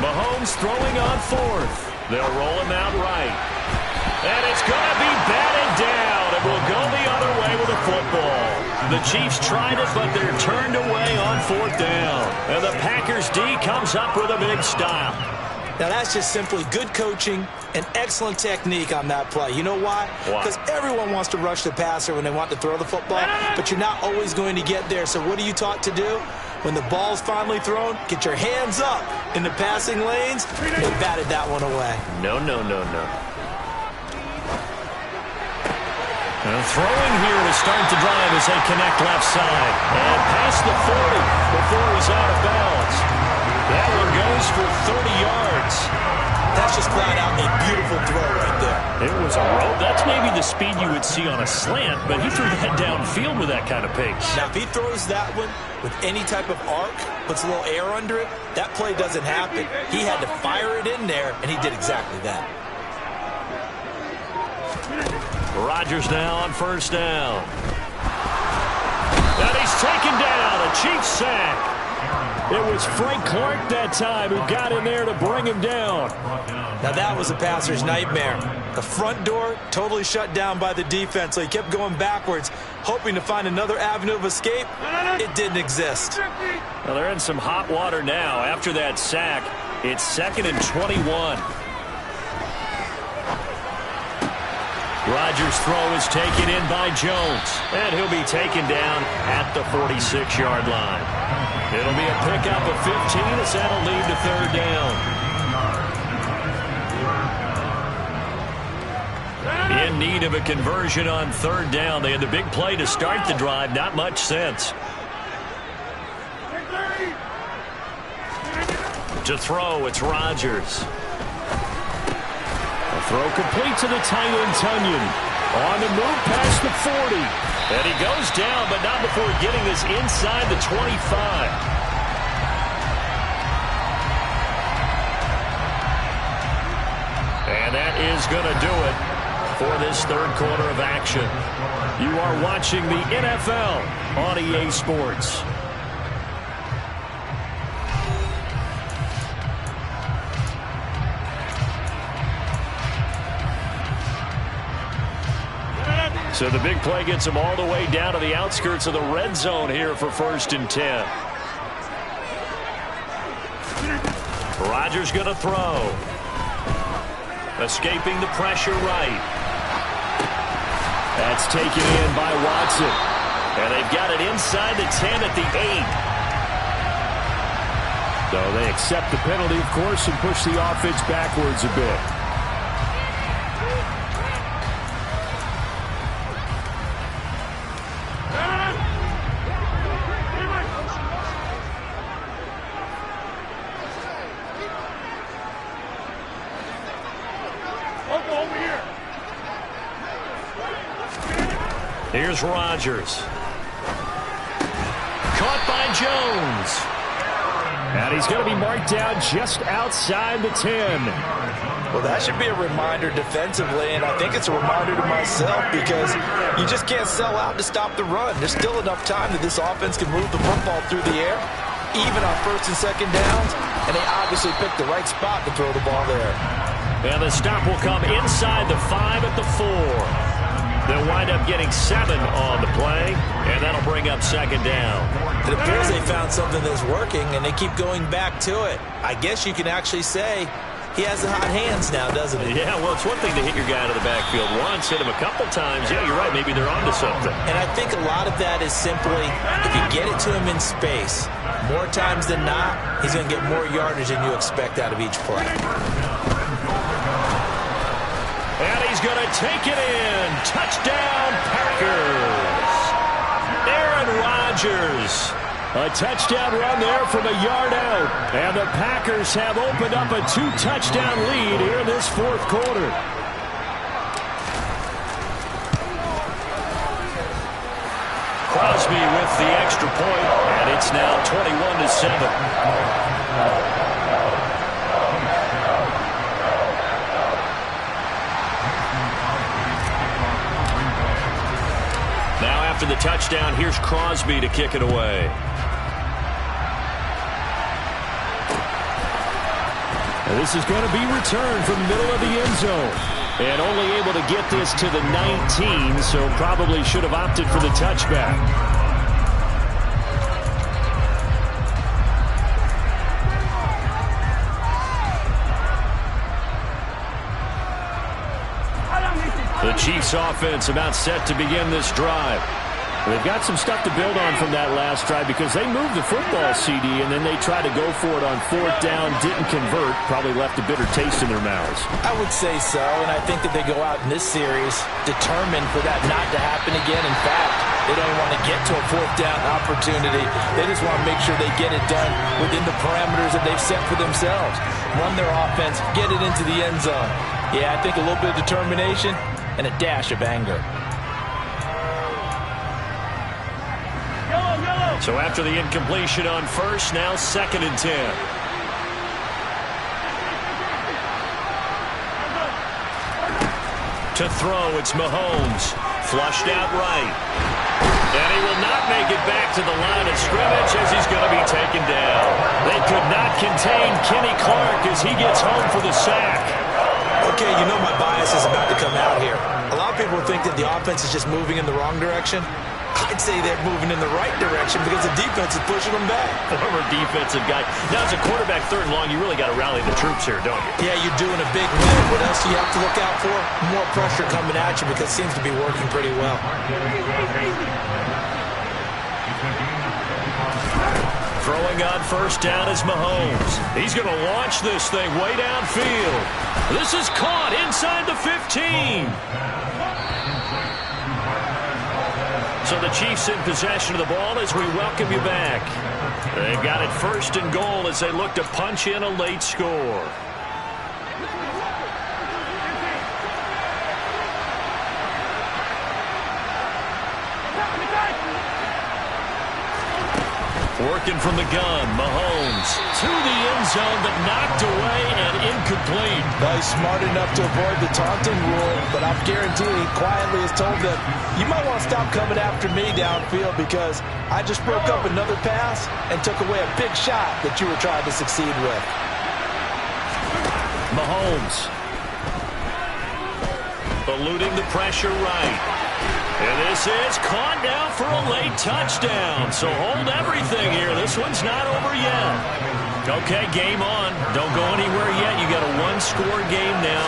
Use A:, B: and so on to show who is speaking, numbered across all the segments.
A: Mahomes throwing on fourth. They'll roll him out right. And it's going to be batted down. It will go the other way with the football. The Chiefs tried it, but they're turned away on fourth down. And the Packers D comes up with a big stop.
B: Now, that's just simply good coaching and excellent technique on that play. You know why? Because everyone wants to rush the passer when they want to throw the football, but you're not always going to get there. So what are you taught to do? When the ball's finally thrown, get your hands up in the passing lanes. They batted that one away.
A: No. And throwing here to start the drive as they connect left side. And past the 40 before he's out of bounds. That one goes for 30 yards.
B: That's just flat out a beautiful throw right there.
A: It was a rope. That's maybe the speed you would see on a slant, but he threw that downfield with that kind of pace.
B: Now, if he throws that one with any type of arc, puts a little air under it, that play doesn't happen. He had to fire it in there, and he did exactly that.
A: Rodgers now on first down. And he's taken down. A Chiefs sack. It was Frank Clark that time who got in there to bring him down.
B: Now that was a passer's nightmare. The front door totally shut down by the defense, so he kept going backwards, hoping to find another avenue of escape. It didn't exist.
A: Well, they're in some hot water now. After that sack, it's 2nd and 21. Rodgers' throw is taken in by Jones, and he'll be taken down at the 46-yard line. It'll be a pickup of 15 as that'll lead to third down. In need of a conversion on third down. They had the big play to start the drive. Not much sense. To throw, it's Rodgers. A throw complete to the tight end Tunyon. On the move past the 40. And he goes down, but not before getting this inside the 25. And that is going to do it for this third quarter of action. You are watching the NFL on EA Sports. So the big play gets him all the way down to the outskirts of the red zone here for 1st and 10. Rodgers going to throw. Escaping the pressure right. That's taken in by Watson. And they've got it inside the 10 at the 8. So they accept the penalty, of course, and push the offense backwards a bit. Here's Rodgers. Caught by Jones. And he's going to be marked down just outside the 10.
B: Well, that should be a reminder defensively, and I think it's a reminder to myself because you just can't sell out to stop the run. There's still enough time that this offense can move the football through the air, even on 1st and 2nd downs, and they obviously picked the right spot to throw the ball there.
A: And the stop will come inside the 5 at the 4. They'll wind up getting 7 on the play, and that'll bring up 2nd down.
B: It appears they found something that's working, and they keep going back to it. I guess you can actually say he has the hot hands now, doesn't he?
A: Yeah, well, it's one thing to hit your guy out of the backfield once, hit him a couple times. Yeah, you're right. Maybe they're onto something.
B: And I think a lot of that is simply if you get it to him in space, more times than not, he's going to get more yardage than you expect out of each play.
A: And he's going to take it in. Touchdown, Packers. Aaron Rodgers. A touchdown run there from a yard out. And the Packers have opened up a 2-touchdown lead here in this 4th quarter. Crosby with the extra point, and it's now 21-7. After the touchdown, here's Crosby to kick it away. This is going to be returned from the middle of the end zone. And only able to get this to the 19, so probably should have opted for the touchback. The Chiefs offense about set to begin this drive. They've got some stuff to build on from that last drive because they moved the football, CD, and then they tried to go for it on 4th down, didn't convert, probably left a bitter taste in their mouths.
B: I would say so, and I think that they go out in this series determined for that not to happen again. In fact, they don't want to get to a 4th down opportunity. They just want to make sure they get it done within the parameters that they've set for themselves. Run their offense, get it into the end zone. Yeah, I think a little bit of determination and a dash of anger.
A: So after the incompletion on first, now 2nd and 10. To throw, it's Mahomes. Flushed out right. And he will not make it back to the line of scrimmage as he's going to be taken down. They could not contain Kenny Clark as he gets home for the sack.
B: Okay, you know my bias is about to come out here. A lot of people think that the offense is just moving in the wrong direction. I'd say they're moving in the right direction because the defense is pushing them back.
A: Former defensive guy. Now, as a quarterback 3rd and long, you really got to rally the troops here, don't you?
B: Yeah, you're doing a big win. What else do you have to look out for? More pressure coming at you because it seems to be working pretty well.
A: Throwing on 1st down is Mahomes. He's going to launch this thing way downfield. This is caught inside the 15. So the Chiefs in possession of the ball as we welcome you back. They've got it 1st and goal as they look to punch in a late score. Working from the gun, Mahomes to the end zone, but knocked away and incomplete.
B: Well, he's smart enough to avoid the taunting rule, but I'm guaranteeing he quietly has told them, you might want to stop coming after me downfield because I just broke up another pass and took away a big shot that you were trying to succeed with.
A: Mahomes eluding the pressure right. And this is caught now for a late touchdown. So hold everything here. This one's not over yet. Okay, game on. Don't go anywhere yet. You got a 1-score game now.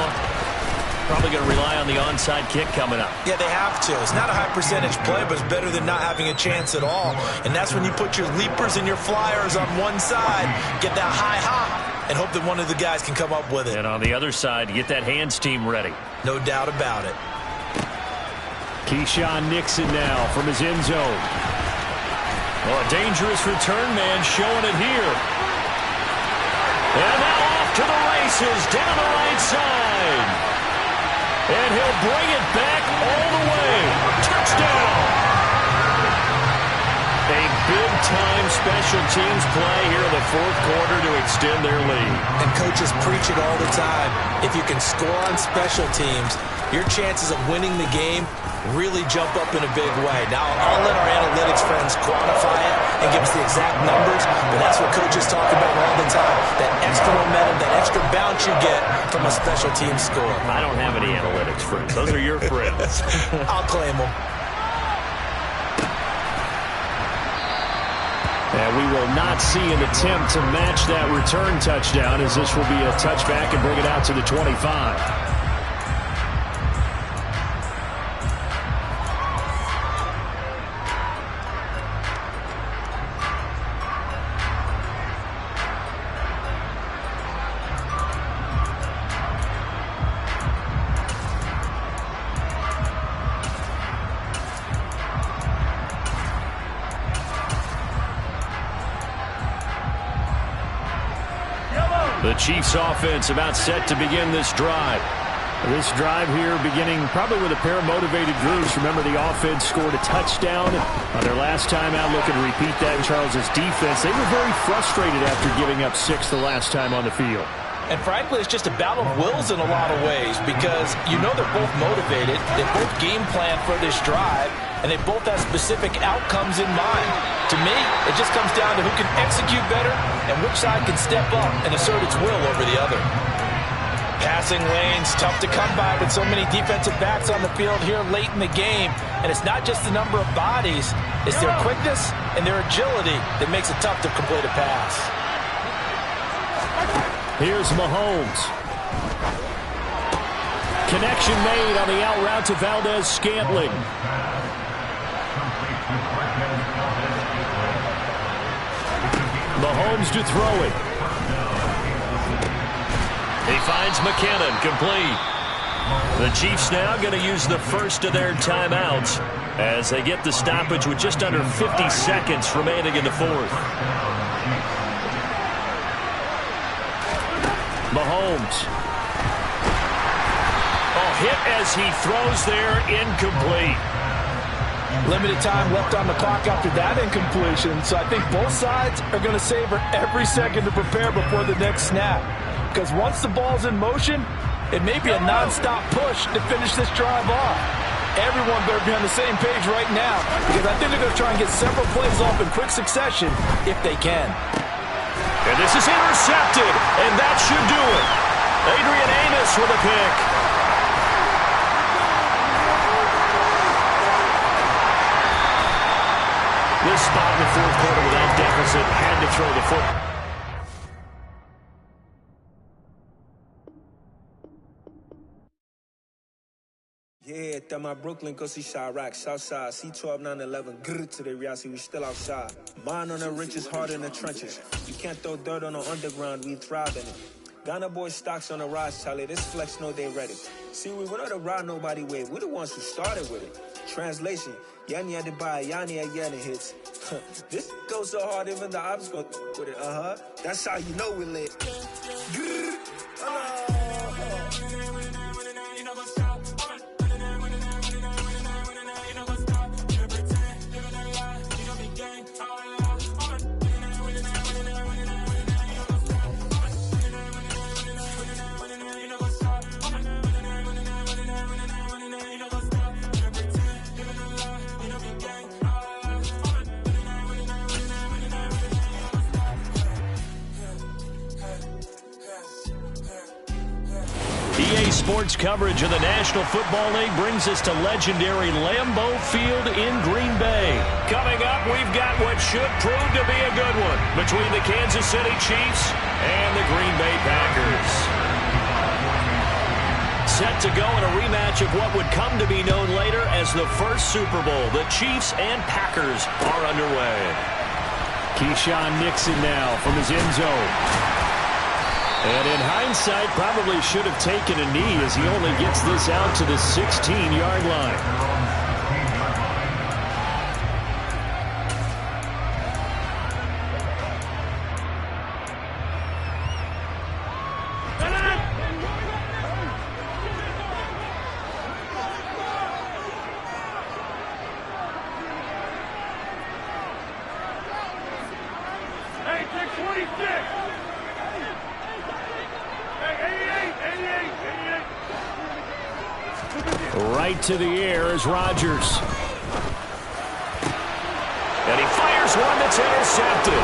A: Probably going to rely on the onside kick coming up.
B: Yeah, they have to. It's not a high percentage play, but it's better than not having a chance at all. And that's when you put your leapers and your flyers on one side, get that high hop, and hope that one of the guys can come up with it.
A: And on the other side, get that hands team ready.
B: No doubt about it.
A: Keyshawn Nixon now from his end zone. Oh, a dangerous return man showing it here. And now off to the races down the right side. And he'll bring it back all the way. Touchdown. A big-time special teams play here in the 4th quarter to extend their lead.
B: And coaches preach it all the time. If you can score on special teams, your chances of winning the game really jump up in a big way. Now, I'll let our analytics friends quantify it and give us the exact numbers, but that's what coaches talk about all the time. That extra momentum, that extra bounce you get from a special team score.
A: I don't have any analytics friends. Those are your friends.
B: I'll claim them.
A: And we will not see an attempt to match that return touchdown as this will be a touchback and bring it out to the 25. The Chiefs offense about set to begin this drive. This drive here beginning probably with a pair of motivated groups. Remember, the offense scored a touchdown on their last time out. Looking to repeat that in Charles's defense. They were very frustrated after giving up 6 the last time on the field.
B: And frankly, it's just a battle of wills in a lot of ways because you know they're both motivated. They both game plan for this drive. and they both have specific outcomes in mind. To me, it just comes down to who can execute better and which side can step up and assert its will over the other. Passing lanes, tough to come by with so many defensive backs on the field here late in the game. And it's not just the number of bodies, it's their quickness and their agility that makes it tough to complete a pass.
A: Here's Mahomes. Connection made on the out route to Valdez-Scantling. Mahomes to throw it. He finds McKinnon, complete. The Chiefs now going to use the first of their timeouts as they get the stoppage with just under 50 seconds remaining in the fourth. Mahomes. Oh, hit as he throws there, incomplete.
B: Limited time left on the clock after that incompletion, so I think both sides are going to savor every second to prepare before the next snap. Because once the ball's in motion, it may be a non-stop push to finish this drive off. Everyone better be on the same page right now, because I think they're going to try and get several plays off in quick succession if they can.
A: And this is intercepted, and that should do it. Adrian Amos with a pick. This spot in the fourth quarter with that deficit had to throw the football.
C: Yeah, that my Brooklyn, go see Chirac, Southside, C12, 911, grrr to the reality, we still outside. Mine on the riches, hard in the trenches. You can't throw dirt on the underground, we thrive in it. Ghana boys stocks on the rise, Charlie, this flex know they ready. See, we went on to ride nobody way, we the ones who started with it. Translation, Yanni had to buy, Yanni had Yanni hits. This goes so hard, even the ops go with it, That's how you know we lit. Grrr,
A: EA Sports coverage of the National Football League brings us to legendary Lambeau Field in Green Bay. Coming up, we've got what should prove to be a good one between the Kansas City Chiefs and the Green Bay Packers. Set to go in a rematch of what would come to be known later as the first Super Bowl. The Chiefs and Packers are underway. Keyshawn Nixon now from his end zone. And in hindsight, probably should have taken a knee as he only gets this out to the 16-yard line. Right to the air is Rodgers. And he fires one that's intercepted.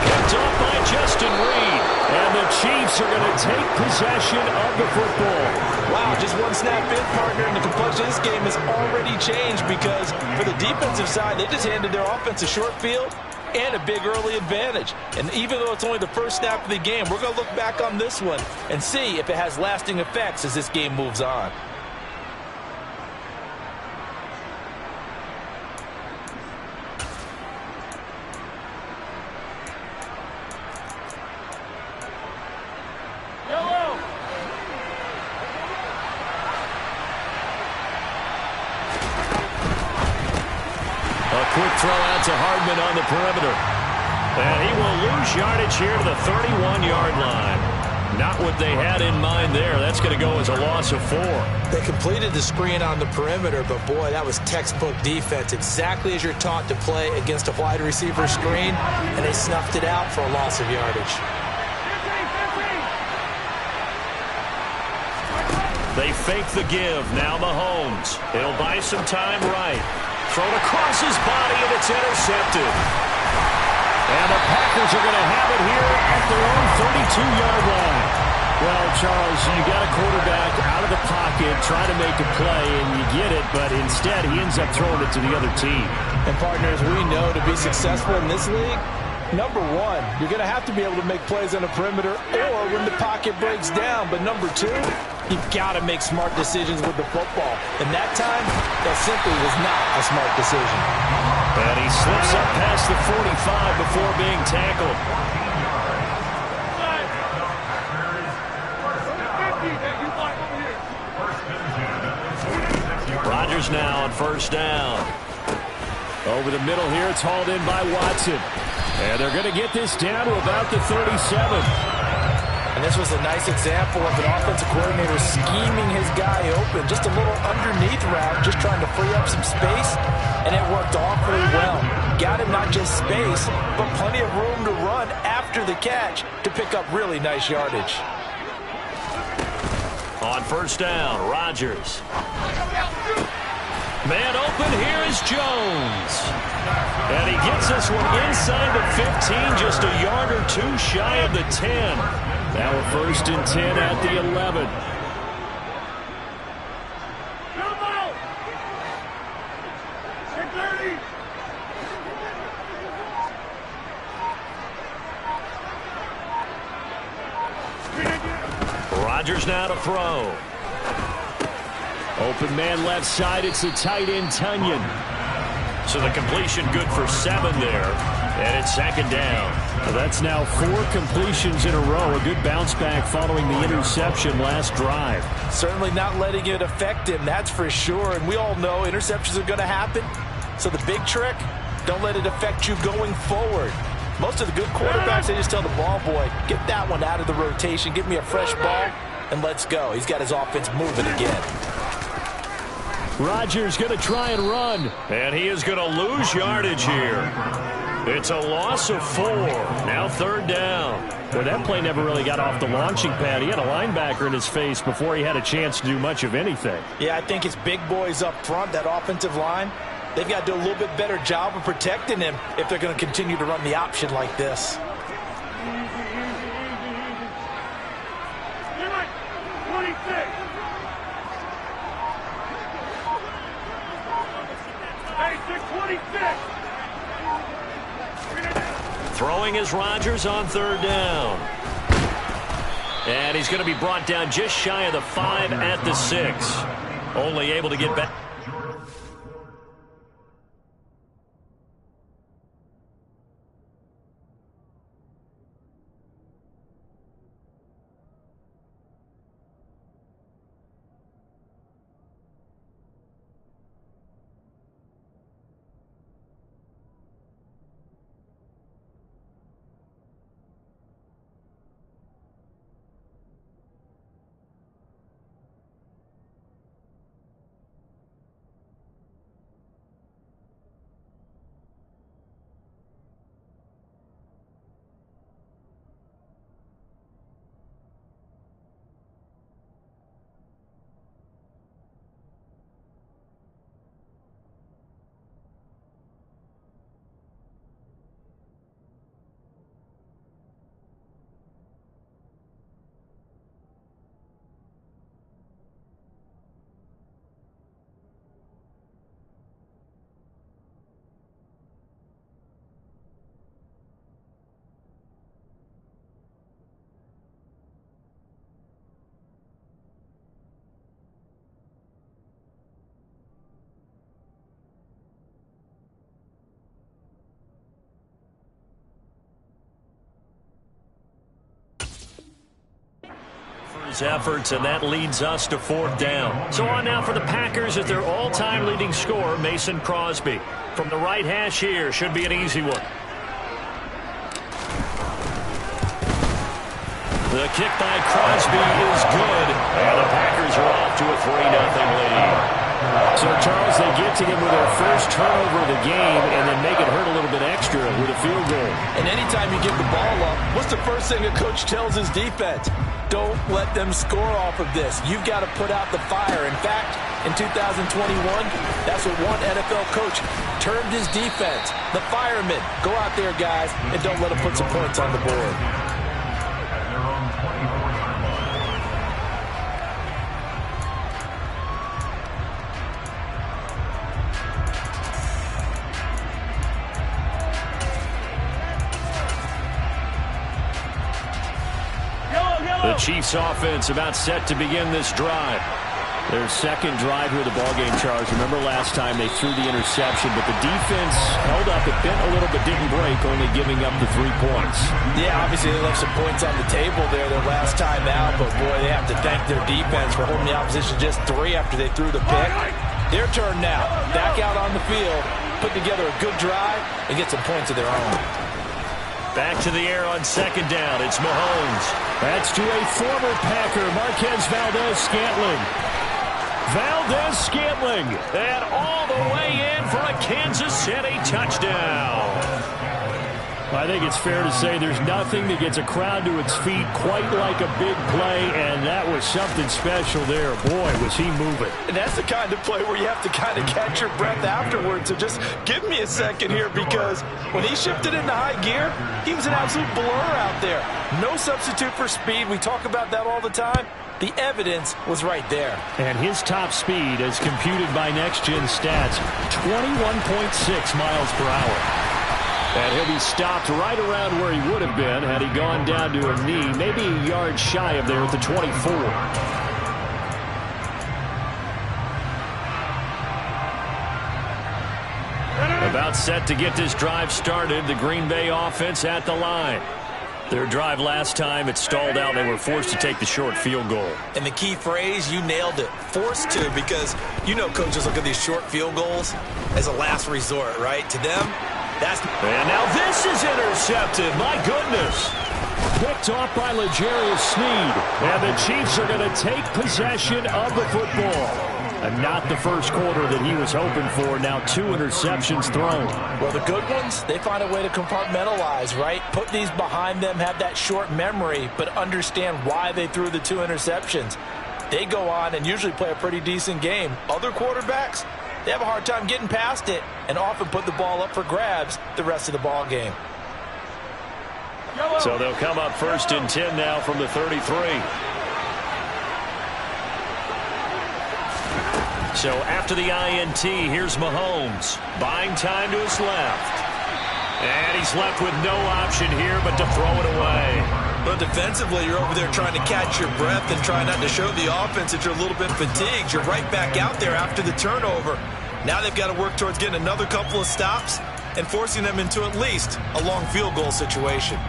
A: Picked off by Justin Reed. And the Chiefs are going to take possession of the football.
B: Wow, just one snap in, partner, and the complexion of this game has already changed because for the defensive side, they just handed their offense a short field and a big early advantage. And even though it's only the first snap of the game, we're going to look back on this one and see if it has lasting effects as this game moves on.
A: Quick throw out to Hardman on the perimeter. And he will lose yardage here to the 31-yard line. Not what they had in mind there. That's going to go as a loss of 4.
B: They completed the screen on the perimeter, but boy, that was textbook defense. Exactly as you're taught to play against a wide receiver screen, and they snuffed it out for a loss of yardage.
A: They fake the give. Now Mahomes. It'll buy some time right. Thrown across his body, and it's intercepted. And the Packers are going to have it here at their own 32-yard line. Well, Charles, you got a quarterback out of the pocket trying to make a play, and you get it, but instead he ends up throwing it to the other team.
B: And, partners, we know to be successful in this league, number one, you're going to have to be able to make plays on the perimeter or when the pocket breaks down. But number two, you've got to make smart decisions with the football. And that time, that simply was not a smart decision.
A: And he slips up past the 45 before being tackled. Rodgers now on first down. Over the middle here, it's hauled in by Watson. And they're going to get this down to about the 37.
B: And this was a nice example of an offensive coordinator scheming his guy open. Just a little underneath route, just trying to free up some space, and it worked awfully well. Got him not just space, but plenty of room to run after the catch to pick up really nice yardage.
A: On first down, Rodgers. Man open, here is Jones. And he gets this one inside the 15, just a yard or two shy of the 10. Now a first and 10 at the 11. Rodgers now to throw. Open man left side, it's the tight end Tunyon. So the completion good for 7 there. And it's second down. That's now 4 completions in a row. A good bounce back following the interception last drive.
B: Certainly not letting it affect him, that's for sure. And we all know interceptions are going to happen. So the big trick, don't let it affect you going forward. Most of the good quarterbacks, they just tell the ball boy, get that one out of the rotation, give me a fresh ball, and let's go. He's got his offense moving again.
A: Rodgers going to try and run. And he is going to lose yardage here. It's a loss of 4. Now third down. Well, that play never really got off the launching pad. He had a linebacker in his face before he had a chance to do much of anything.
B: Yeah, I think it's big boys up front, that offensive line. They've got to do a little bit better job of protecting him if they're going to continue to run the option like this.
A: Throwing is Rodgers on third down. And he's going to be brought down just shy of the 5 at the 6. Only able to get back. His efforts, and that leads us to fourth down. So on now for the Packers at their all-time leading scorer, Mason Crosby. From the right hash here, should be an easy one. The kick by Crosby is good, and the Packers are off to a 3-0 lead. So, Charles, they get to him with their first turnover of the game and then make it hurt a little bit extra with a field goal.
B: And anytime you give the ball up, what's the first thing a coach tells his defense? Don't let them score off of this. You've got to put out the fire. In fact, in 2021, that's what one NFL coach termed his defense. The firemen. Go out there, guys, and don't let them put some points on the board.
A: The Chiefs offense about set to begin this drive. Their second drive here of the ballgame, Charles. Remember last time they threw the interception, but the defense held up. It bent a little but didn't break, only giving up the 3 points.
B: Yeah, obviously they left some points on the table there their last time out, but boy, they have to thank their defense for holding the opposition just 3 after they threw the pick. Their turn now. Back out on the field, put together a good drive, and get some points of their own.
A: Back to the air on second down. It's Mahomes. That's to a former Packer, Marquez Valdez-Scantling. Valdez-Scantling, and all the way in for a Kansas City touchdown. I think it's fair to say there's nothing that gets a crowd to its feet quite like a big play, and that was something special there. Boy, was he moving.
B: And that's the kind of play where you have to kind of catch your breath afterwards. So just give me a second here, because when he shifted into high gear, he was an absolute blur out there. No substitute for speed. We talk about that all the time. The evidence was right there.
A: And his top speed, as computed by Next Gen Stats, 21.6 miles per hour. And he'll be stopped right around where he would have been had he gone down to a knee, maybe a yard shy of there at the 24. About set to get this drive started, the Green Bay offense at the line. Their drive last time, it stalled out. They were forced to take the short field goal.
B: And the key phrase, you nailed it, forced to, because you know coaches look at these short field goals as a last resort, right? To them, that's...
A: And now this is intercepted. My goodness. Picked off by L'Jarius Sneed. And the Chiefs are going to take possession of the football. And not the first quarter that he was hoping for. Now 2 interceptions thrown.
B: Well, the good ones, they find a way to compartmentalize, right? Put these behind them, have that short memory, but understand why they threw the 2 interceptions. They go on and usually play a pretty decent game. Other quarterbacks, they have a hard time getting past it and often put the ball up for grabs the rest of the ball game.
A: So they'll come up 1st and 10 now from the 33. So after the INT, here's Mahomes. Buying time to his left. And he's left with no option here but to throw it away.
B: But defensively, you're over there trying to catch your breath and try not to show the offense that you're a little bit fatigued. You're right back out there after the turnover. Now they've got to work towards getting another couple of stops and forcing them into at least a long field goal situation.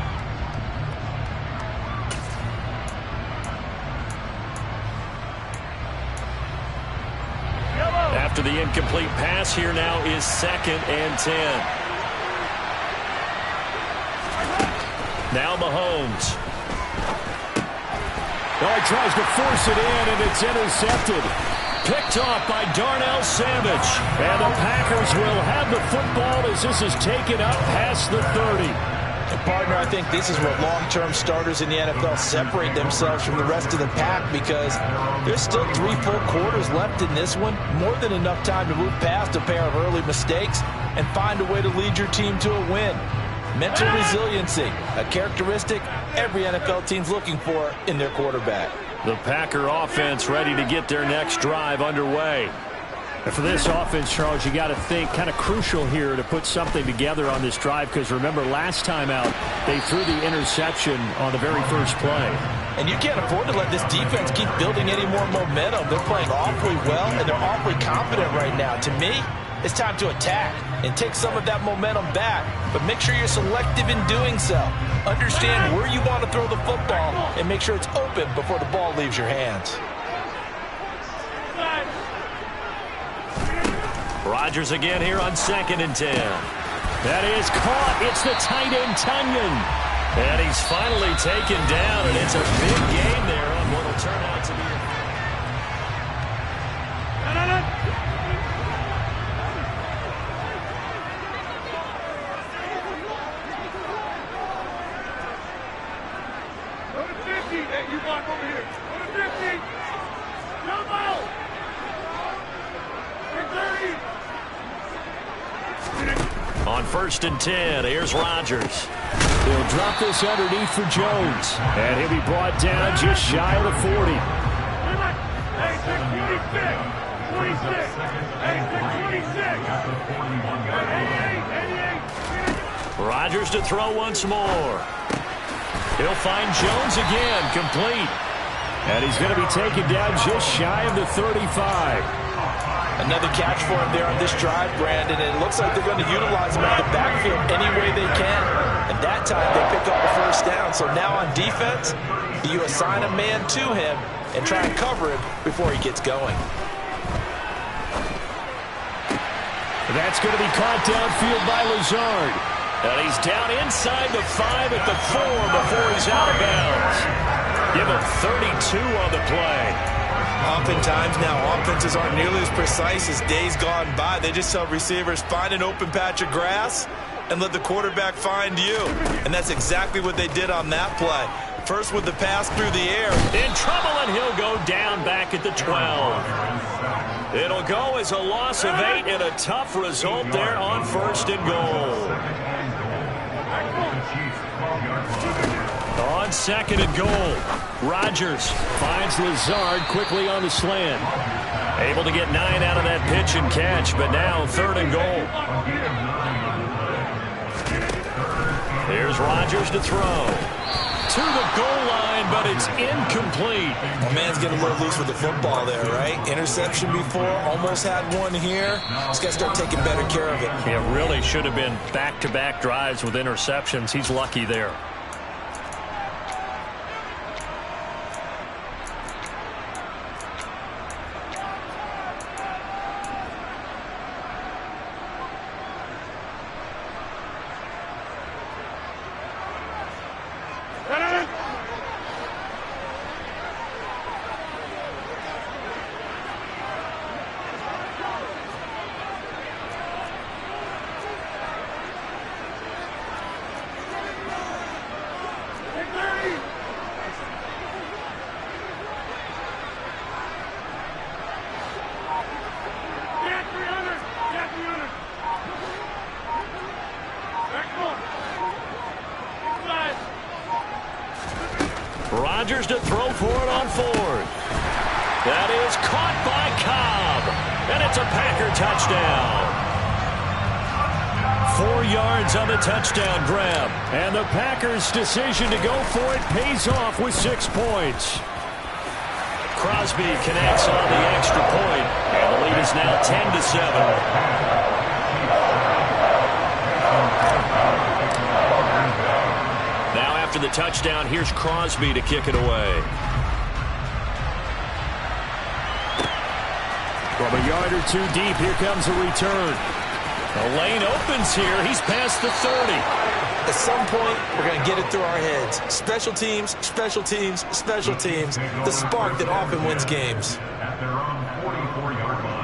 A: After the incomplete pass, here now is 2nd and 10. Now Mahomes. Oh, he tries to force it in, and it's intercepted. Picked off by Darnell Savage. And the Packers will have the football as this is taken up past the 30.
B: And partner, I think this is where long-term starters in the NFL separate themselves from the rest of the pack, because there's still 3 full quarters left in this one. More than enough time to move past a pair of early mistakes and find a way to lead your team to a win. Mental resiliency, a characteristic every NFL team's looking for in their quarterback.
A: The Packer offense ready to get their next drive underway. And for this offense, Charles, you got to think kind of crucial here to put something together on this drive, because remember last time out they threw the interception on the very first play.
B: And you can't afford to let this defense keep building any more momentum. They're playing awfully well, and they're awfully confident right now. To me, it's time to attack and take some of that momentum back, but make sure you're selective in doing so. Understand where you want to throw the football and make sure it's open before the ball leaves your hands.
A: Rodgers again here on 2nd and 10. That is caught. It's the tight end, Tunyon. And he's finally taken down, and it's a big game there on what will turn out to be On 1st and 10, here's Rodgers. He'll drop this underneath for Jones. And he'll be brought down just shy of the 40. Rodgers to throw once more. He'll find Jones again, complete. And he's going to be taken down just shy of the 35.
B: Another catch for him there on this drive, Brandon. And it looks like they're going to utilize him out of the backfield any way they can. And that time they pick up the first down. So now on defense, you assign a man to him and try and cover him before he gets going.
A: That's going to be caught downfield by Lazard. And he's down inside the 5 at the 4 before he's out of bounds. Give him 32 on the play.
B: Oftentimes now, offenses aren't nearly as precise as days gone by. They just tell receivers, find an open patch of grass and let the quarterback find you. And that's exactly what they did on that play. First with the pass through the air.
A: In trouble, and he'll go down back at the 12. It'll go as a loss of 8 and a tough result there on 1st and goal. On 2nd and goal, Rodgers finds Lazard quickly on the slant. Able to get 9 out of that pitch and catch, but now 3rd and goal. Here's Rodgers to throw. To the goal line, but it's incomplete.
B: My man's getting a little loose with the football there, right? Interception before, almost had one here. He's got to start taking better care of it.
A: It really should have been back-to-back drives with interceptions. He's lucky there. Rodgers to throw for it on 4th. That is caught by Cobb. And it's a Packer touchdown. 4 yards on the touchdown grab. And the Packers' decision to go for it pays off with 6 points. Crosby connects on the extra point. And the lead is now 10-7. After the touchdown, here's Crosby to kick it away. From a yard or 2 deep, here comes a return. The lane opens here. He's past the 30.
B: At some point, we're going to get it through our heads. Special teams, special teams, special teams. The spark that often wins games.
D: At their own 44-yard line.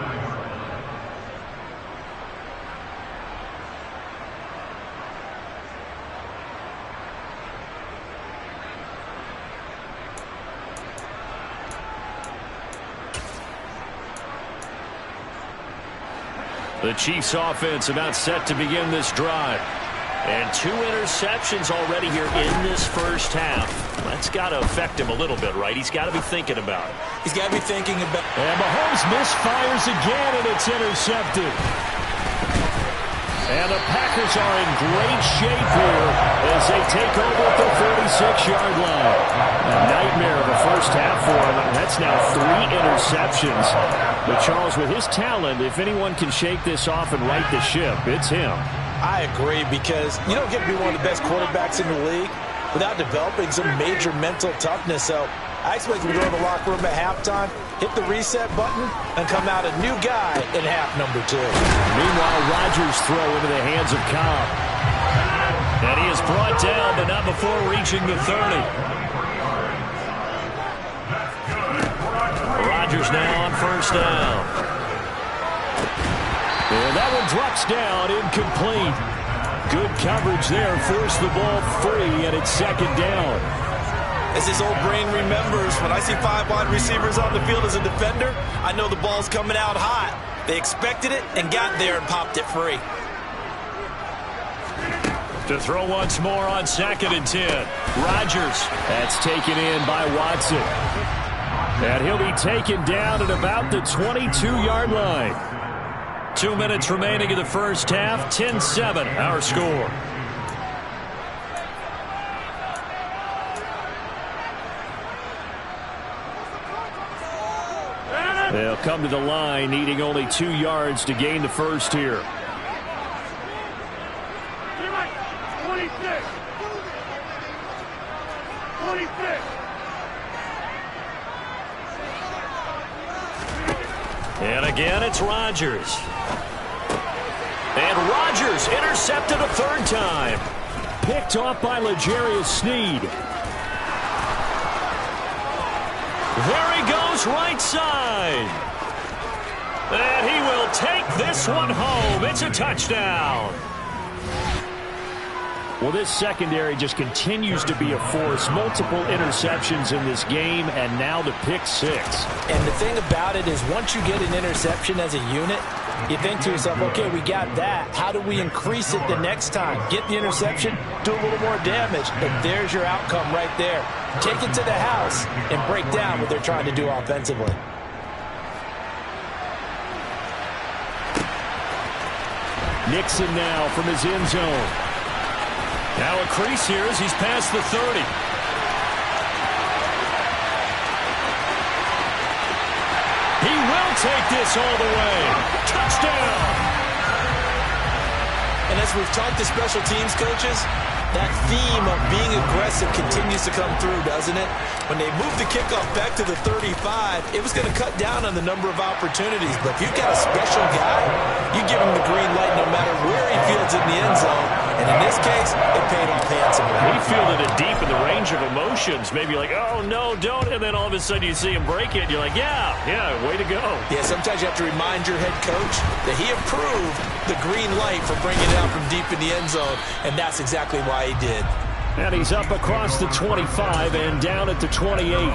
A: The Chiefs offense about set to begin this drive. And 2 interceptions already here in this first half. That's got to affect him a little bit, right? He's got to be thinking about it.
B: He's got to be thinking about it.
A: And Mahomes misfires again, and it's intercepted. And the Packers are in great shape here as they take over at the 46-yard line. A nightmare of a first half for him. That's now 3 interceptions. But Charles, with his talent, if anyone can shake this off and right the ship, it's him.
B: I agree, because you don't get to be one of the best quarterbacks in the league without developing some major mental toughness. So I expect him to go to the locker room at halftime, hit the reset button, and come out a new guy in half number 2.
A: Meanwhile, Rodgers throw into the hands of Cobb. And he is brought down, but not before reaching the 30. Rodgers now on 1st down. And that one drops down, incomplete. Good coverage there, forced the ball free, and it's 2nd down.
B: As his old brain remembers, when I see 5 wide receivers on the field as a defender, I know the ball's coming out hot. They expected it and got there and popped it free.
A: To throw once more on 2nd and 10. Rodgers. That's taken in by Watson. And he'll be taken down at about the 22-yard line. 2 minutes remaining in the first half. 10-7 our score. They'll come to the line, needing only 2 yards to gain the first here.
E: 26.
A: And again, it's Rodgers. And Rodgers intercepted a 3rd time. Picked off by L'Jarius Sneed. There he goes, right side. And he will take this one home. It's a touchdown. Well, this secondary just continues to be a force. Multiple interceptions in this game, and now the pick 6.
B: And the thing about it is once you get an interception as a unit, you think to yourself, okay, we got that. How do we increase it the next time? Get the interception, do a little more damage, and there's your outcome right there. Take it to the house and break down what they're trying to do offensively.
A: Nixon now from his end zone. Now a crease here as he's past the 30. He will take this all the way. Touchdown!
B: And as we've talked to special teams coaches, that theme of being aggressive continues to come through, doesn't it? When they moved the kickoff back to the 35, it was going to cut down on the number of opportunities. But if you've got a special guy, you give him the green light no matter where he fields in the end zone. And in this case, it paid him handsomely.
A: He fielded it deep in the range of emotions. Maybe like, oh, no, don't. And then all of a sudden you see him break it. You're like, yeah, way to go.
B: Yeah, sometimes you have to remind your head coach that he approved the green light for bringing it out from deep in the end zone. And that's exactly why he did.
A: And he's up across the 25 and down at the 28.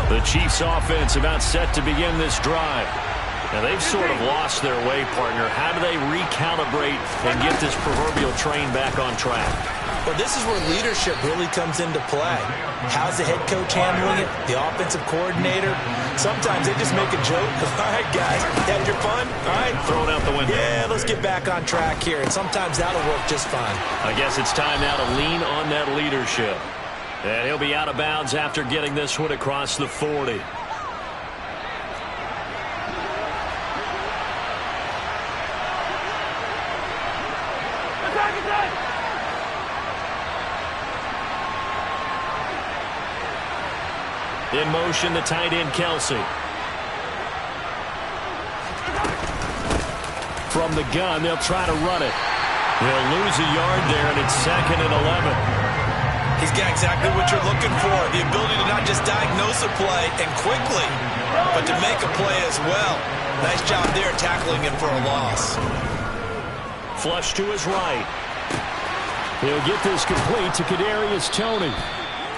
A: The Chiefs offense about set to begin this drive. Now they've sort of lost their way, partner. How do they recalibrate and get this proverbial train back on track?
B: Well, this is where leadership really comes into play. How's the head coach handling it? The offensive coordinator? Sometimes they just make a joke. All right, guys, had your fun? All right.
A: Throw it out the window.
B: Yeah, let's get back on track here. And sometimes that'll work just fine.
A: I guess it's time now to lean on that leadership. And he'll be out of bounds after getting this one across the 40. In motion, the tight end, Kelsey. From the gun, they'll try to run it. He'll lose a yard there, and it's 2nd and 11.
B: He's got exactly what you're looking for, the ability to not just diagnose a play and quickly, but to make a play as well. Nice job there tackling him for a loss.
A: Flush to his right. He'll get this complete to Kadarius Toney.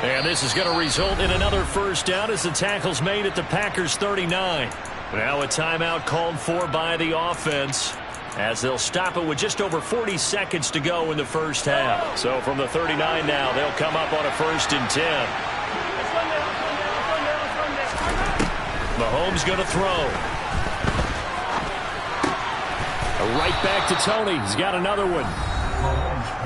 A: And this is going to result in another first down as the tackle's made at the Packers' 39. Now a timeout called for by the offense as they'll stop it with just over 40 seconds to go in the first half. So from the 39 now, they'll come up on a 1st and 10. Mahomes going to throw. Right back to Toney. He's got another one.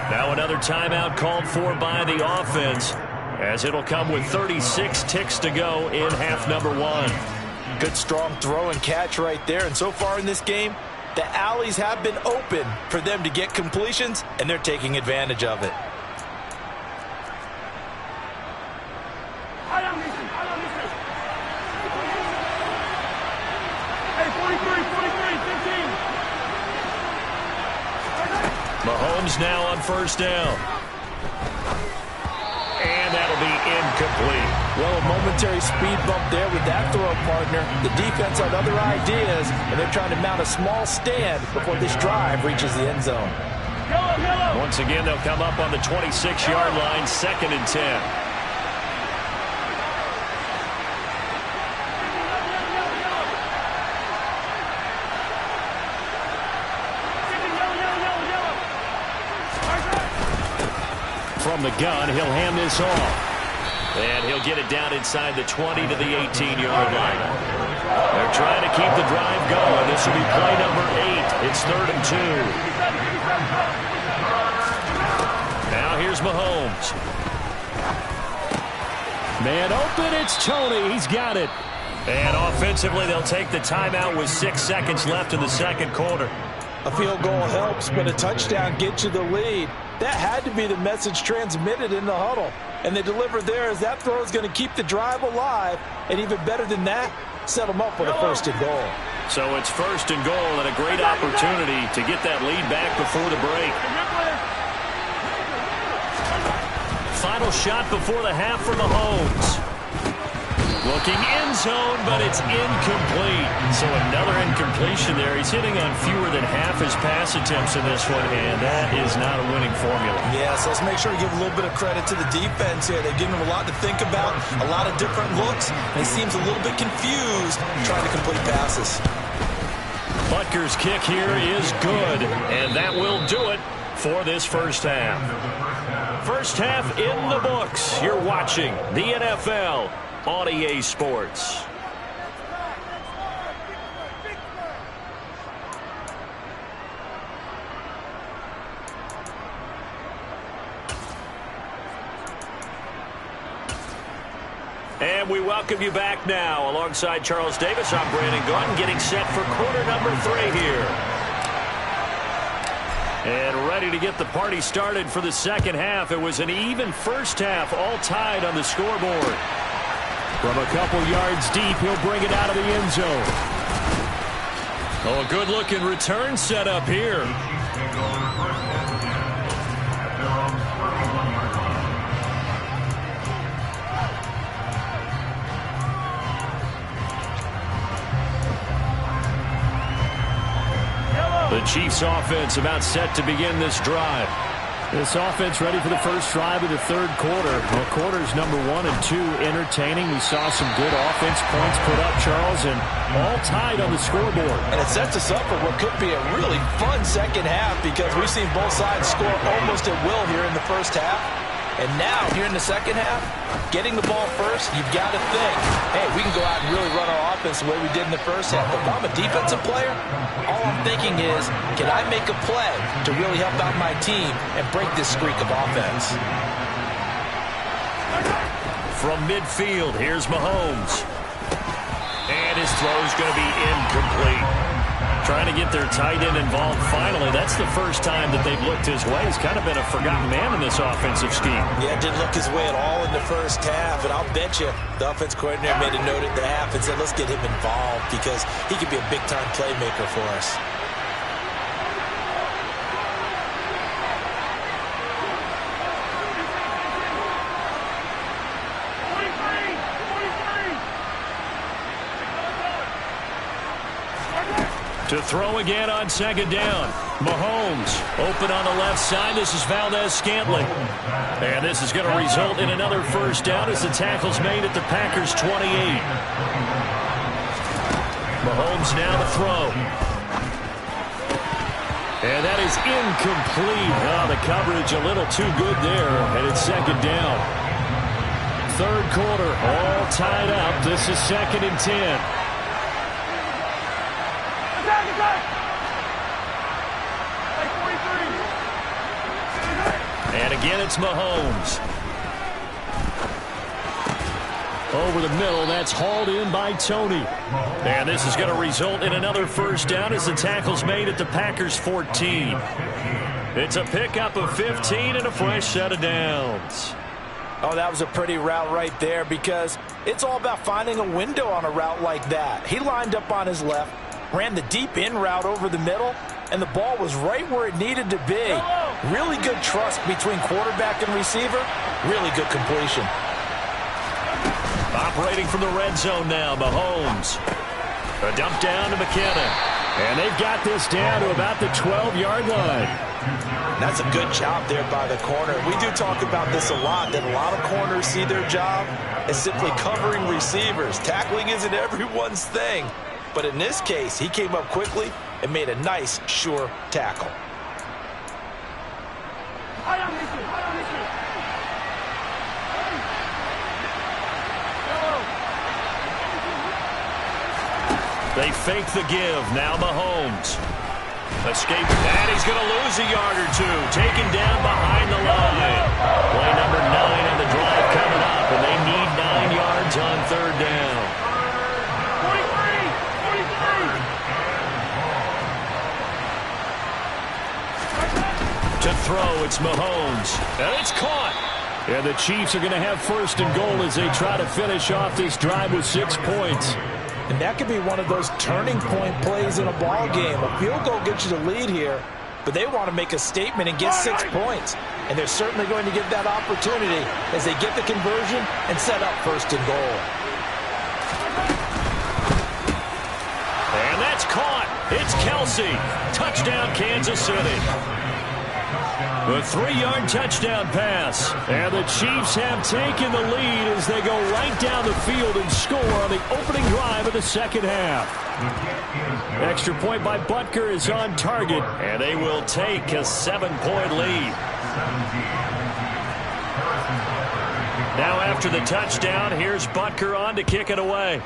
A: Now another timeout called for by the offense, as it'll come with 36 ticks to go in half number 1.
B: Good strong throw and catch right there. And so far in this game, the alleys have been open for them to get completions, and they're taking advantage of it.
A: Mahomes now on 1st down. And that'll be incomplete.
B: Well, a momentary speed bump there with that throw, partner. The defense had other ideas, and they're trying to mount a small stand before this drive reaches the end zone.
A: Once again, they'll come up on the 26-yard line, 2nd and 10. From the gun, he'll hand this off. And he'll get it down inside the 20 to the 18-yard line. They're trying to keep the drive going. This will be play number 8. It's 3rd and 2. Now here's Mahomes. Man open, it's Tony. He's got it. And offensively, they'll take the timeout with 6 seconds left in the second quarter.
B: A field goal helps, but a touchdown gets you the lead. That had to be the message transmitted in the huddle. And they delivered there as that throw is going to keep the drive alive. And even better than that, set them up with a 1st and goal.
A: So it's 1st and goal and a great opportunity to get that lead back before the break. Final shot before the half for Mahomes. Looking end zone, but it's incomplete. So another incompletion there. He's hitting on fewer than half his pass attempts in this one, and that is not a winning formula.
B: Yes, let's make sure we give a little bit of credit to the defense here. They've given him a lot to think about, a lot of different looks, and he seems a little bit confused trying to complete passes.
A: Butker's kick here is good, and that will do it for this first half. First half in the books. You're watching the NFL on EA Sports. And we welcome you back now. Alongside Charles Davis, I'm Brandon Gordon, getting set for quarter number 3 here. And ready to get the party started for the second half. It was an even first half, all tied on the scoreboard. From a couple yards deep, he'll bring it out of the end zone. Oh, a good-looking return set up here. The Chiefs offense about set to begin this drive. This offense ready for the first drive of the third quarter. Well, quarters number 1 and 2 entertaining. We saw some good offense points put up, Charles, and all tied on the scoreboard.
B: And it sets us up for what could be a really fun second half because we've seen both sides score almost at will here in the first half. And now, here in the second half, getting the ball first, you've got to think, hey, we can go out and really run our offense the way we did in the first half. But if I'm a defensive player, all I'm thinking is, can I make a play to really help out my team and break this streak of offense?
A: From midfield, here's Mahomes. And his throw's going to be incomplete. Trying to get their tight end involved finally. That's the first time that they've looked his way. He's kind of been a forgotten man in this offensive scheme.
B: Yeah, didn't look his way at all in the first half. And I'll bet you the offense coordinator made a note at the half and said, let's get him involved because he could be a big-time playmaker for us.
A: To throw again on second down. Mahomes open on the left side. This is Valdez-Scantling. And this is going to result in another first down as the tackle's made at the Packers' 28. Mahomes now to throw. And that is incomplete. Oh, the coverage a little too good there. And it's second down. Third quarter, all tied up. This is 2nd and 10. And again, it's Mahomes. Over the middle, that's hauled in by Tony. And this is going to result in another first down as the tackle's made at the Packers' 14. It's a pickup of 15 and a fresh set of downs.
B: Oh, that was a pretty route right there because it's all about finding a window on a route like that. He lined up on his left, ran the deep in route over the middle, and the ball was right where it needed to be. Really good trust between quarterback and receiver. Really good completion.
A: Operating from the red zone now, Mahomes. A dump down to McKinnon. And they've got this down to about the 12-yard line.
B: That's a good job there by the corner. We do talk about this a lot, that a lot of corners see their job as simply covering receivers. Tackling isn't everyone's thing. But in this case, he came up quickly and made a nice, sure tackle.
A: They fake the give. Now Mahomes. Escape. And he's going to lose a yard or two. Taken down behind the line. Play number 9 on the drive coming up. And they need 9 yards on third down. 43. To throw, it's Mahomes. And it's caught. And the Chiefs are going to have first and goal as they try to finish off this drive with 6 points.
B: And that could be one of those turning point plays in a ball game. A field goal gets you the lead here, but they want to make a statement and get 6 points. And they're certainly going to get that opportunity as they get the conversion and set up first and goal.
A: And that's caught. It's Kelsey. Touchdown, Kansas City. A 3-yard touchdown pass. And the Chiefs have taken the lead as they go right down the field and score on the opening drive of the second half. Extra point by Butker is on target, and they will take a 7-point lead. Now after the touchdown, here's Butker on to kick it away.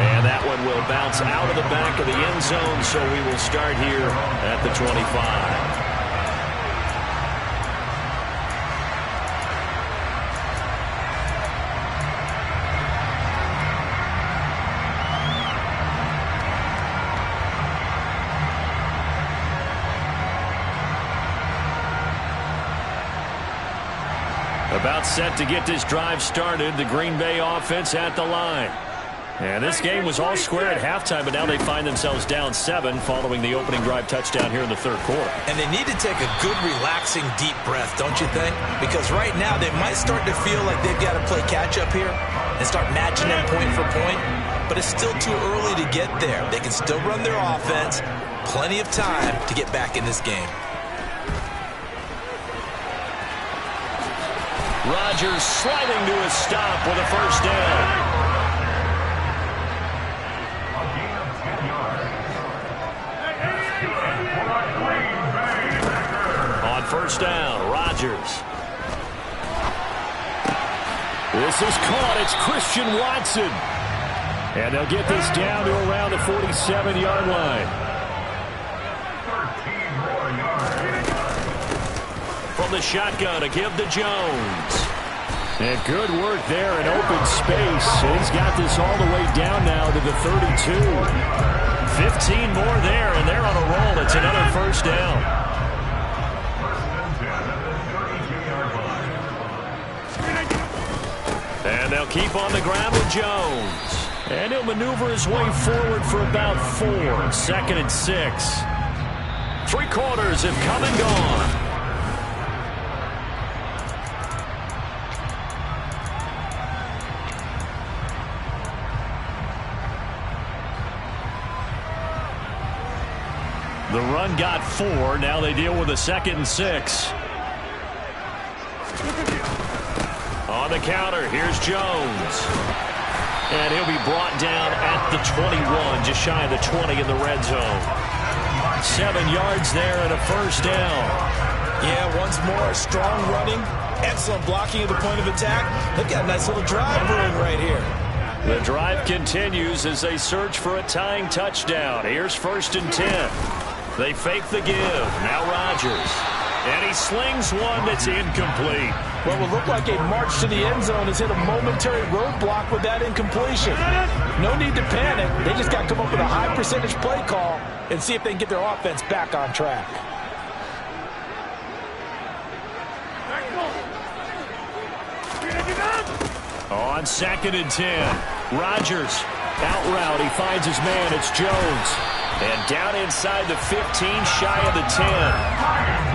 A: And that one will bounce out of the back of the end zone, so we will start here at the 25. About set to get this drive started, the Green Bay offense at the line. And this game was all square at halftime, but now they find themselves down 7 following the opening drive touchdown here in the third quarter.
B: And they need to take a good, relaxing, deep breath, don't you think? Because right now they might start to feel like they've got to play catch-up here and start matching them point for point. But it's still too early to get there. They can still run their offense. Plenty of time to get back in this game.
A: Rodgers sliding to a stop with a first down. On first down, Rodgers. This is caught. It's Christian Watson. And they'll get this down to around the 47-yard line. From the shotgun, a give to Jones. And good work there in open space. And he's got this all the way down now to the 32. 15 more there, and they're on a roll. It's another first down. And they'll keep on the ground with Jones. And he'll maneuver his way forward for about 4. 2nd and 6. 3 quarters have come and gone. The run got 4. Now they deal with a 2nd and 6. On the counter, here's Jones. And he'll be brought down at the 21, just shy of the 20 in the red zone. 7 yards there and a first down.
B: Yeah, once more, strong running, excellent blocking at the point of attack. They've got a nice little drive brewing right here.
A: The drive continues as they search for a tying touchdown. Here's 1st and 10. They fake the give. Now Rodgers. And he slings one that's incomplete.
B: What will look like a march to the end zone has hit a momentary roadblock with that incompletion. No need to panic. They just got to come up with a high percentage play call and see if they can get their offense back on track.
A: On 2nd and 10. Rodgers out route. He finds his man. It's Jones. And down inside the 15, shy of the 10.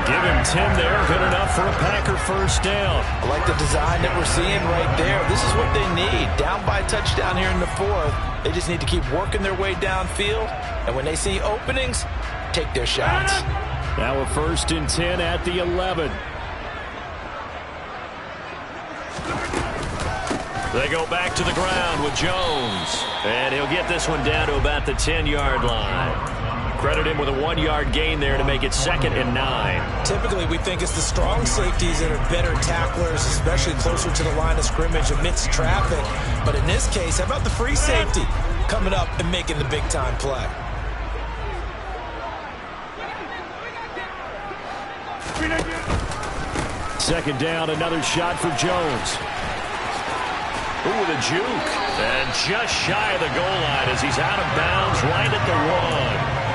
A: Give him 10 there, good enough for a Packer first down.
B: I like the design that we're seeing right there. This is what they need. Down by a touchdown here in the 4th. They just need to keep working their way downfield. And when they see openings, take their shots.
A: Now a 1st and 10 at the 11. They go back to the ground with Jones. And he'll get this one down to about the 10-yard line. Credit him with a 1-yard gain there to make it 2nd and 9.
B: Typically, we think it's the strong safeties that are better tacklers, especially closer to the line of scrimmage amidst traffic. But in this case, how about the free safety coming up and making the big-time play?
A: Second down, another shot for Jones. Ooh, with a juke. And just shy of the goal line as he's out of bounds right at the 1.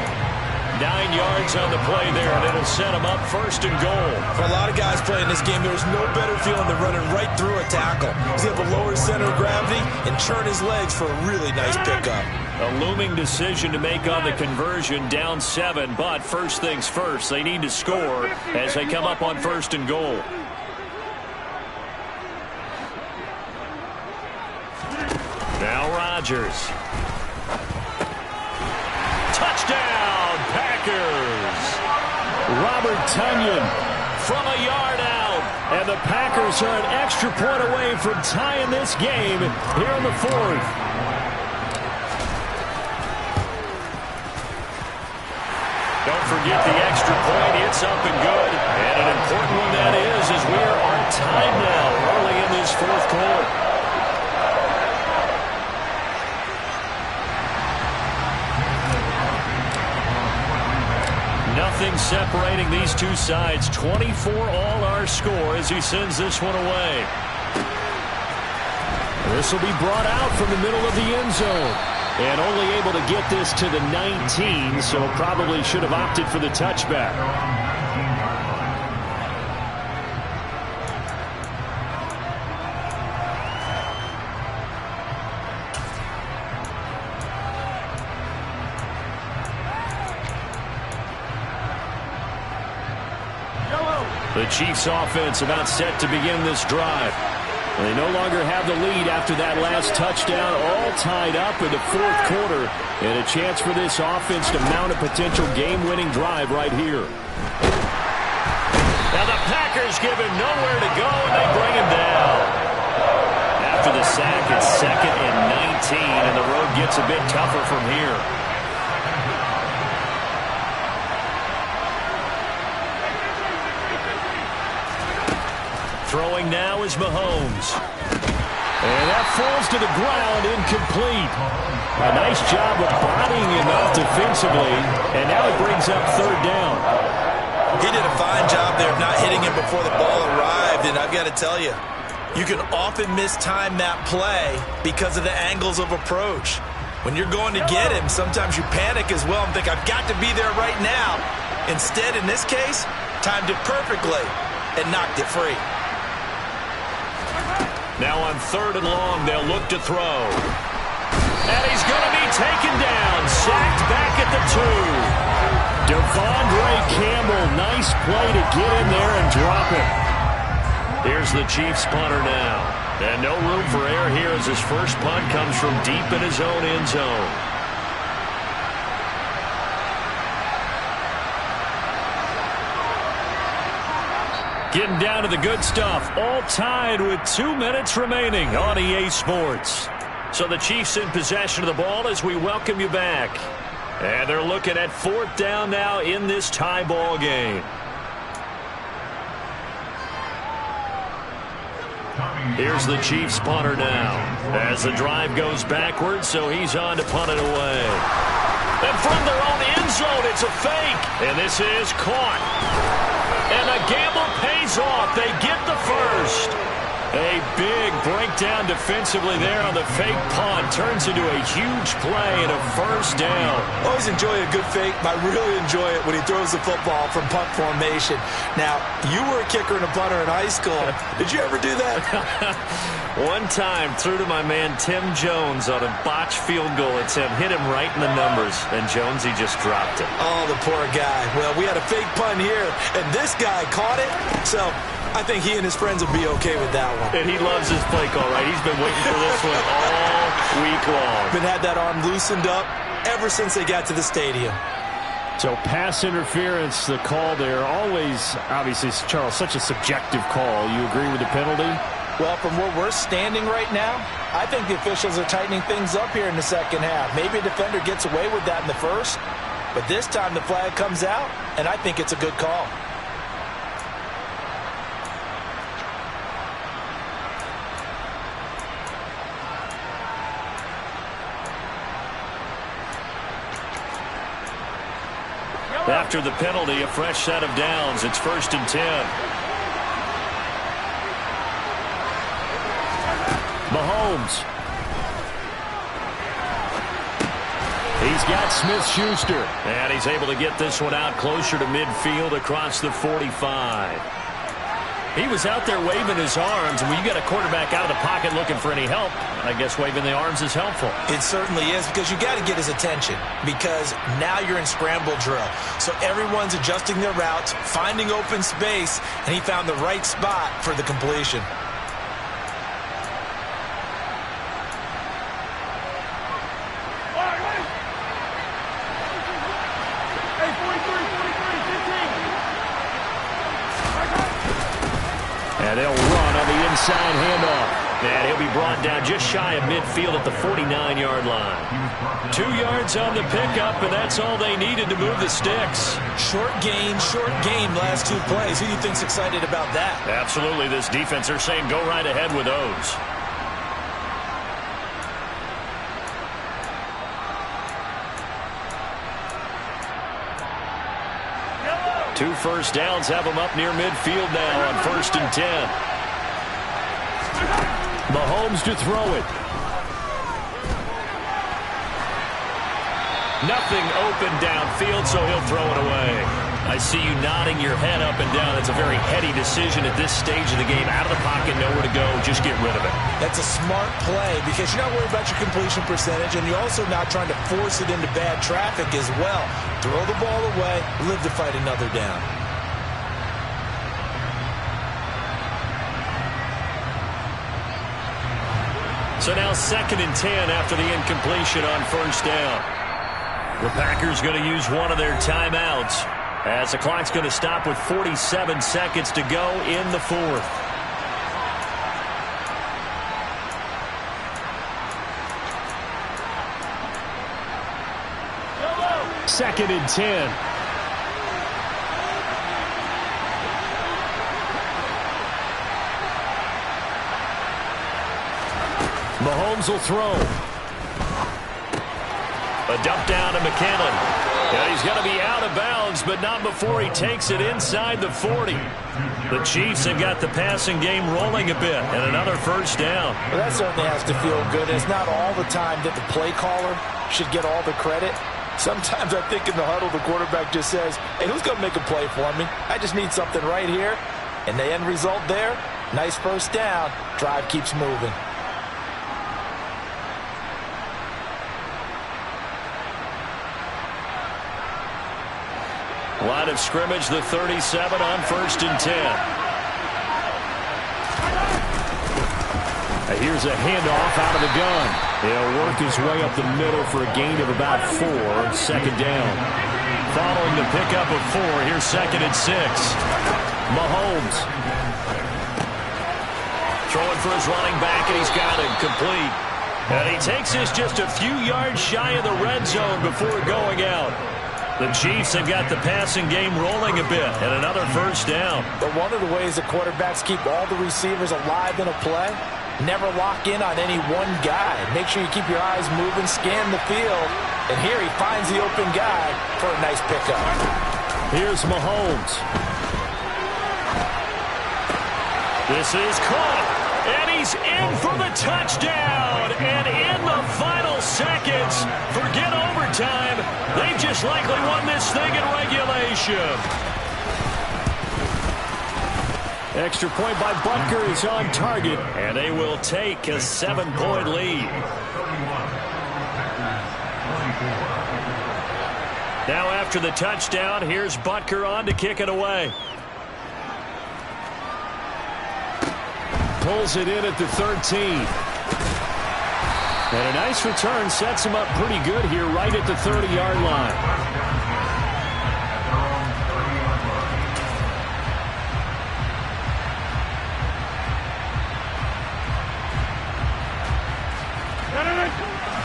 A: 9 yards on the play there, and it'll set him up 1st and goal.
B: For a lot of guys playing this game, there's no better feeling than running right through a tackle. He's able to lower his center of gravity and churn his legs for a really nice pickup.
A: A looming decision to make on the conversion, down 7, but first things first, they need to score as they come up on 1st and goal. Now Rodgers. Touchdown, Packers! Robert Tonyan from a yard out. And the Packers are an extra point away from tying this game here in the 4th. Don't forget the extra point. It's up and good. And an important one that is, as we are on time now early in this 4th quarter. Nothing separating these two sides. 24 all our score as he sends this one away. This will be brought out from the middle of the end zone. And only able to get this to the 19, so probably should have opted for the touchback. The Chiefs offense about set to begin this drive. They no longer have the lead after that last touchdown, all tied up in the 4th quarter, and a chance for this offense to mount a potential game-winning drive right here. Now the Packers give him nowhere to go, and they bring him down. After the sack, it's 2nd and 19, and the road gets a bit tougher from here. Throwing now is Mahomes. And that falls to the ground, incomplete. A nice job of bodying him out defensively, and now it brings up 3rd down.
B: He did a fine job there of not hitting him before the ball arrived, and I've got to tell you, you can often mistime that play because of the angles of approach. When you're going to get him, sometimes you panic as well and think, I've got to be there right now. Instead, in this case, timed it perfectly and knocked it free.
A: Now on 3rd and long, they'll look to throw. And he's going to be taken down, sacked back at the 2. Devondre Campbell, nice play to get in there and drop it. Here's the Chiefs punter now. And no room for error here as his first punt comes from deep in his own end zone. Getting down to the good stuff, all tied with 2 minutes remaining on EA Sports. So the Chiefs in possession of the ball as we welcome you back. And they're looking at 4th down now in this tie ball game. Here's the Chiefs punter now as the drive goes backwards, so he's on to punt it away. And from their own end zone, it's a fake. And this is caught. And the gamble pays off. They get the first. A big breakdown defensively there on the fake punt. Turns into a huge play and a first down.
B: Always enjoy a good fake, but I really enjoy it when he throws the football from punt formation. Now, you were a kicker and a punter in high school. Did you ever do that?
A: One time, threw to my man Tim Jones on a botched field goal attempt. Hit him right in the numbers, and Jonesy just dropped it.
B: Oh, the poor guy. Well, we had a fake punt here, and this guy caught it. So I think he and his friends will be okay with that one.
A: And he loves his play call, right? He's been waiting for this one all week long.
B: Been had that arm loosened up ever since they got to the stadium.
A: So pass interference, the call there. Always, obviously, Charles, such a subjective call. You agree with the penalty?
B: Well, from where we're standing right now, I think the officials are tightening things up here in the second half. Maybe a defender gets away with that in the first, but this time the flag comes out, and I think it's a good call.
A: After the penalty, a fresh set of downs. It's 1st and 10. Mahomes. He's got Smith-Schuster. And he's able to get this one out closer to midfield across the 45. He was out there waving his arms, and when you got a quarterback out of the pocket looking for any help, I guess waving the arms is helpful.
B: It certainly is, because you got to get his attention, because now you're in scramble drill. So everyone's adjusting their routes, finding open space, and he found the right spot for the completion.
A: And they'll run on the inside handoff. And he'll be brought down just shy of midfield at the 49-yard line. 2 yards on the pickup, and that's all they needed to move the sticks.
B: Short gain, last 2 plays. Who do you think's excited about that?
A: Absolutely. This defense, they're saying go right ahead with those. Two first downs have them up near midfield now on 1st and 10. Mahomes to throw it. Nothing open downfield, so he'll throw it away. I see you nodding your head up and down. It's a very heady decision at this stage of the game. Out of the pocket, nowhere to go. Just get rid of it.
B: That's a smart play because you're not worried about your completion percentage, and you're also not trying to force it into bad traffic as well. Throw the ball away, live to fight another down.
A: So now 2nd and 10 after the incompletion on 1st down. The Packers going to use one of their timeouts as the clock's going to stop with 47 seconds to go in the 4th. Second and 10. Mahomes will throw. A dump down to McKinnon. Yeah, he's going to be out of bounds, but not before he takes it inside the 40. The Chiefs have got the passing game rolling a bit, and another first down.
B: Well, that certainly has to feel good. It's not all the time that the play caller should get all the credit. Sometimes I think in the huddle, the quarterback just says, hey, who's going to make a play for me? I just need something right here. And the end result there, nice first down. Drive keeps moving.
A: Line of scrimmage, the 37 on 1st and 10. Here's a handoff out of the gun. He'll work his way up the middle for a gain of about 4. 2nd down. Following the pickup of 4, here's 2nd and 6. Mahomes. Throwing for his running back, and he's got it complete. And he takes this just a few yards shy of the red zone before going out. The Chiefs have got the passing game rolling a bit, and another first down.
B: But one of the ways the quarterbacks keep all the receivers alive in a play, never lock in on any one guy. Make sure you keep your eyes moving, scan the field, and here he finds the open guy for a nice pickup.
A: Here's Mahomes. This is caught, And he's in for the touchdown. And in the final seconds, forget overtime, they've just likely won this thing in regulation. Extra point by Butker is on target, and they will take a 7-point lead. Now after the touchdown, here's Butker on to kick it away. Pulls it in at the 13. And a nice return sets him up pretty good here right at the 30-yard line.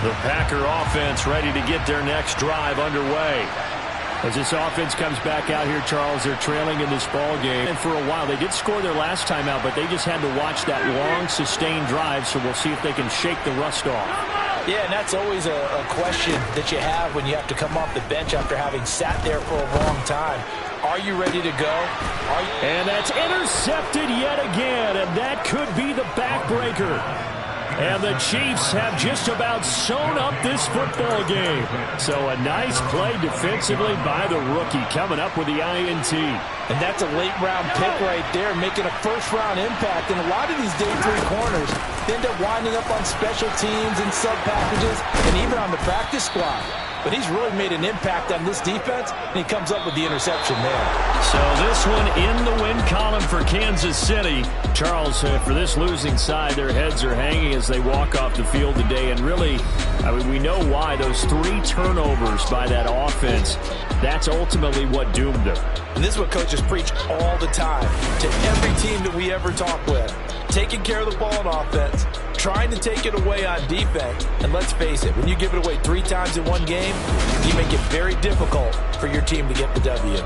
A: The Packer offense ready to get their next drive underway. As this offense comes back out here, Charles, they're trailing in this ball game. And for a while, they did score their last time out, but they just had to watch that long, sustained drive, so we'll see if they can shake the rust off.
B: Yeah, and that's always a question that you have when you have to come off the bench after having sat there for a long time. Are you ready to go?
A: And that's intercepted yet again, and that could be the backbreaker. And the Chiefs have just about sewn up this football game. So a nice play defensively by the rookie, coming up with the INT.
B: And that's a late-round pick right there, making a first-round impact. And a lot of these day 3 corners end up winding up on special teams and sub-packages and even on the practice squad. But he's really made an impact on this defense, and he comes up with the interception there.
A: So this one in the win column for Kansas City. Charles, for this losing side, their heads are hanging as they walk off the field today. And really, I mean, we know why. Those 3 turnovers by that offense, that's ultimately what doomed them.
B: And this is what coaches preach all the time to every team that we ever talk with. Taking care of the ball on offense, trying to take it away on defense. And let's face it, when you give it away 3 times in one game, you make it very difficult for your team to get the W.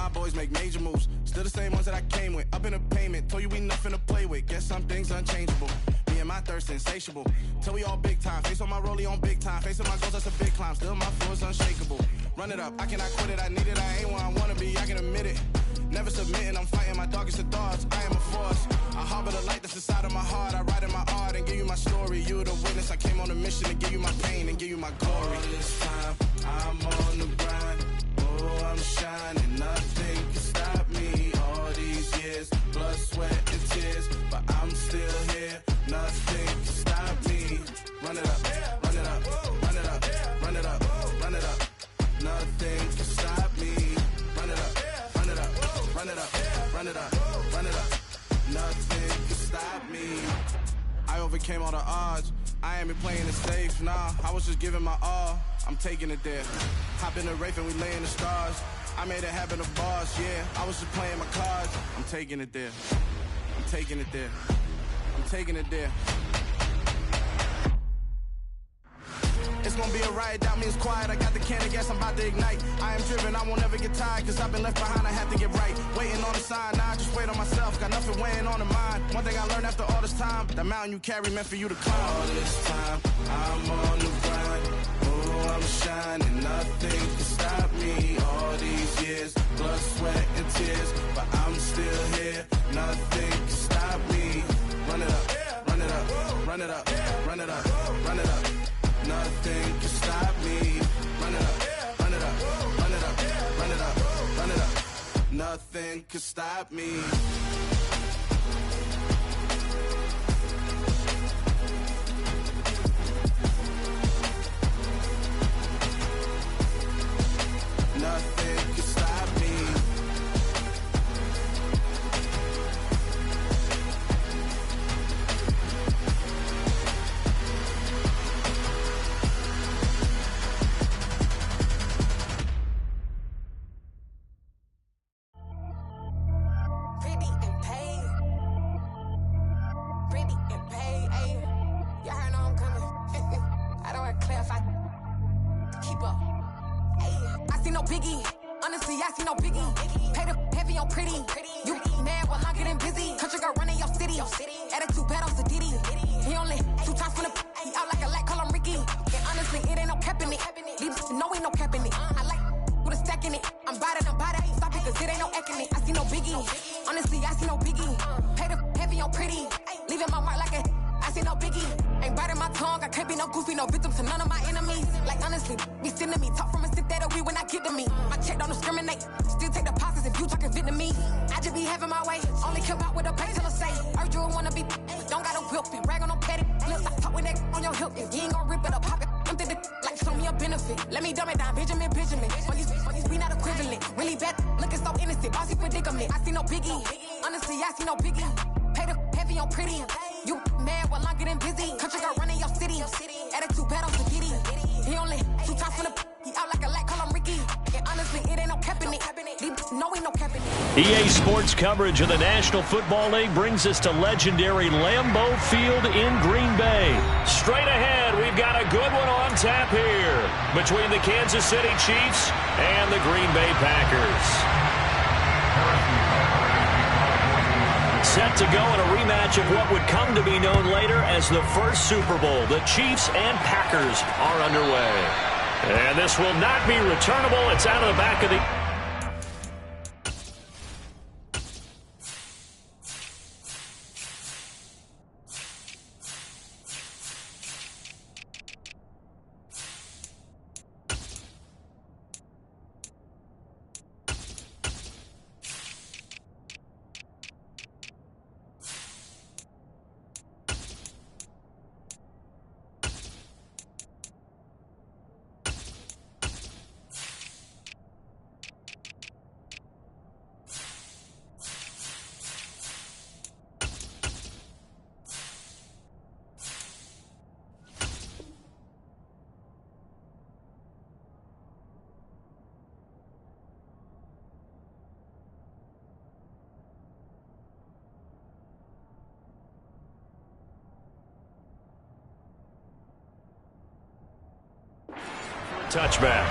F: my boys make major moves. Still the same ones that I came with. Up in the payment, told you we nothing to play with. Guess some things unchangeable. Me and my thirst insatiable. Till we all big time. Face on my rollie on big time. Facing my goals, that's a big climb. Still my floor is unshakable. Run it up, I cannot quit it. I need it, I ain't where I wanna be, I can admit it. Never submitting, I'm fighting my darkest of thoughts. I am a force. I harbor the light that's inside of my heart. I write in my art and give you my story. You the witness. I came on a mission to give you my pain and give you my glory. All this time, I'm on the grind. Oh, I'm shining. Nothing can stop me. All these years, blood, sweat, and tears. But I'm still here. Nothing can stop me. Run it up, run it up, run it up, run it up, run it up. Nothing can stop me. Run it up, run it up, run it up, run it up, run it up. Nothing can stop me. I overcame all the odds. I ain't been playing it safe, nah. I was just giving my all. I'm taking it there. Hop in the Wraith and we lay in the stars. I made it happen, the boss, yeah. I was just playing my cards. I'm taking it there. I'm taking it there. I'm taking it there. It's gonna be a riot, doubt me it's quiet. I got the can of gas, I'm about to ignite. I am driven, I won't ever get tired. Cause I've been left behind, I have to get right. Waiting on the sign, now I just wait on myself. Got nothing weighing on the mind. One thing I learned after all this time, the mountain you carry meant for you to climb. All this time, I'm on the grind. Oh, I'm shining, nothing can stop me. All these years, blood, sweat, and tears. But I'm still here, nothing can stop me. Run it up, run it up, run it up, run it up, run it up. Nothing can stop me. Run it up, run it up, run it up, run it up, run it up. Nothing can stop me. Nothing can stop me.
A: EA Sports coverage of the National Football League brings us to legendary Lambeau Field in Green Bay. Straight ahead, we've got a good one on tap here between the Kansas City Chiefs and the Green Bay Packers. Set to go in a rematch of what would come to be known later as the first Super Bowl. The Chiefs and Packers are underway. And this will not be returnable. It's out of the back of the... Touchback.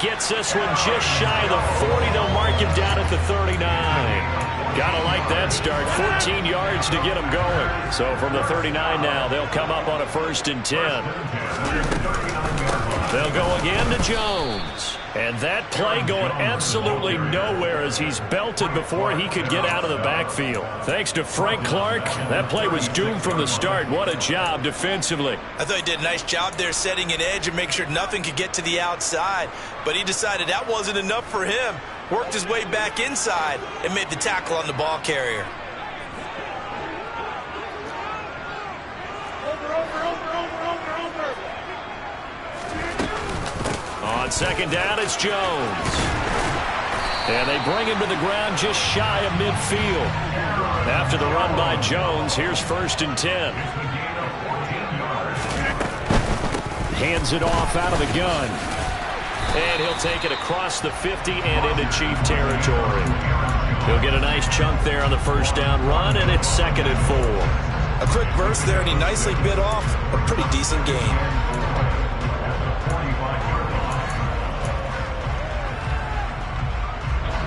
A: gets this one just shy of the 40. They'll mark him down at the 39. Gotta like that start. 14 yards to get him going. So from the 39 now, they'll come up on a 1st and 10. They'll go again to Jones. And that play going absolutely nowhere as he's belted before he could get out of the backfield. Thanks to Frank Clark, that play was doomed from the start. What a job defensively.
B: I thought he did a nice job there setting an edge and make sure nothing could get to the outside. But he decided that wasn't enough for him. Worked his way back inside and made the tackle on the ball carrier.
A: On 2nd down, it's Jones. And they bring him to the ground just shy of midfield. After the run by Jones, here's 1st and 10. Hands it off out of the gun. And he'll take it across the 50 and into Chief territory. He'll get a nice chunk there on the 1st down run, and it's 2nd and 4.
B: A quick burst there, and he nicely bit off a pretty decent gain.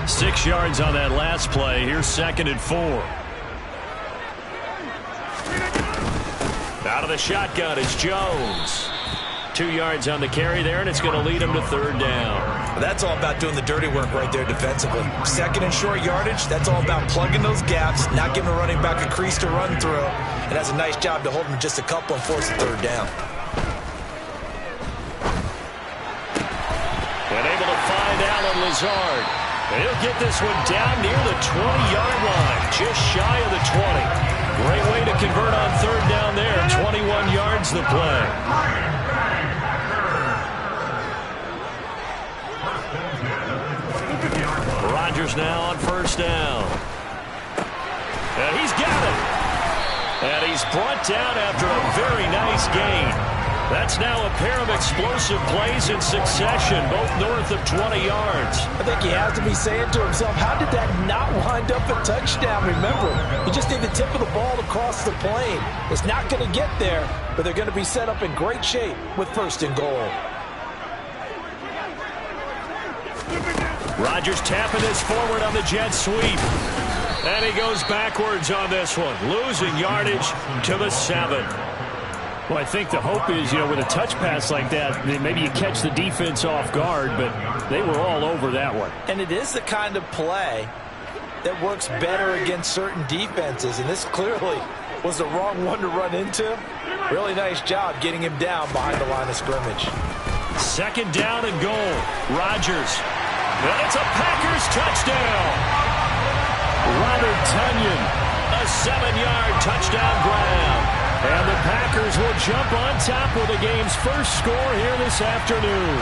A: 6 yards on that last play. Here's 2nd and 4. Out of the shotgun is Jones. 2 yards on the carry there, and it's going to lead him to 3rd down.
B: That's all about doing the dirty work right there defensively. 2nd and short yardage, that's all about plugging those gaps, not giving a running back a crease to run through, and that's a nice job to hold him just a couple and force the 3rd down.
A: And able to find Alan Lazard. And he'll get this one down near the 20-yard line, just shy of the 20. Great way to convert on 3rd down there. 21 yards the play. Rodgers now on 1st down. And he's got it. And he's brought down after a very nice gain. That's now a pair of explosive plays in succession, both north of 20 yards.
B: I think he has to be saying to himself, how did that not wind up a touchdown? Remember, he just need the tip of the ball across the plane. It's not going to get there, but they're going to be set up in great shape with 1st and goal.
A: Rodgers tapping this forward on the jet sweep. And he goes backwards on this one, losing yardage to the 7. Well, I think the hope is, with a touch pass like that, maybe you catch the defense off guard, but they were all over that one.
B: And it is the kind of play that works better against certain defenses, and this clearly was the wrong one to run into. Really nice job getting him down behind the line of scrimmage.
A: 2nd down and goal. Rodgers. And it's a Packers touchdown. Robert Tonyan, a 7-yard touchdown grab. And the Packers will jump on top with the game's first score here this afternoon.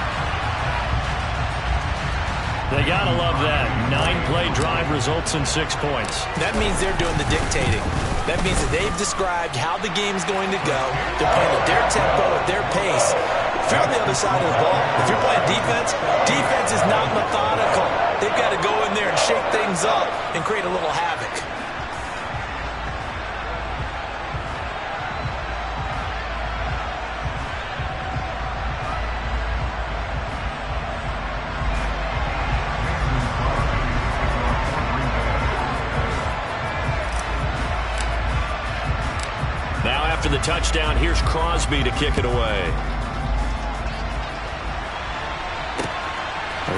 A: They gotta love that. 9-play drive results in 6 points.
B: That means they're doing the dictating. That means that they've described how the game's going to go. They're playing at their tempo, at their pace. If you're on the other side of the ball, if you're playing defense, defense is not methodical. They've got to go in there and shake things up and create a little havoc.
A: After the touchdown, here's Crosby to kick it away.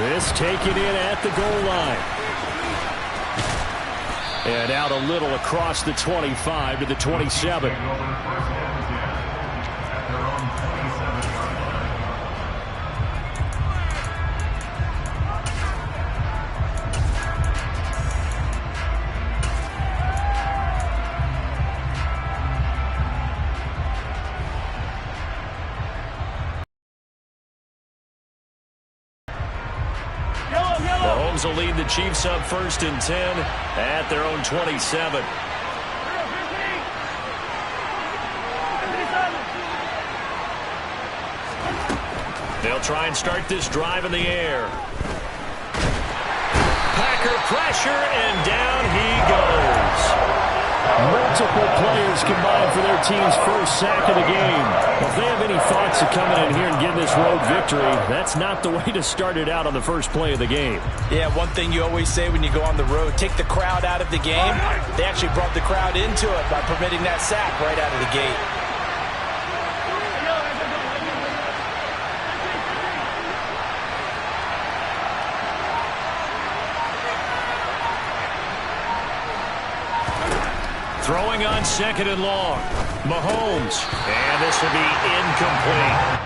A: This taken in at the goal line. And out a little across the 25 to the 27. Will lead the Chiefs up 1st and 10 at their own 27. They'll try and start this drive in the air. Packer pressure, and down he goes. Multiple players combined for their team's first sack of the game. Well, if they have any thoughts of coming in here and getting this road victory, that's not the way to start it out on the first play of the game.
B: Yeah, one thing you always say when you go on the road, take the crowd out of the game. They actually brought the crowd into it by permitting that sack right out of the gate.
A: Throwing on second and long. Mahomes. And this will be incomplete.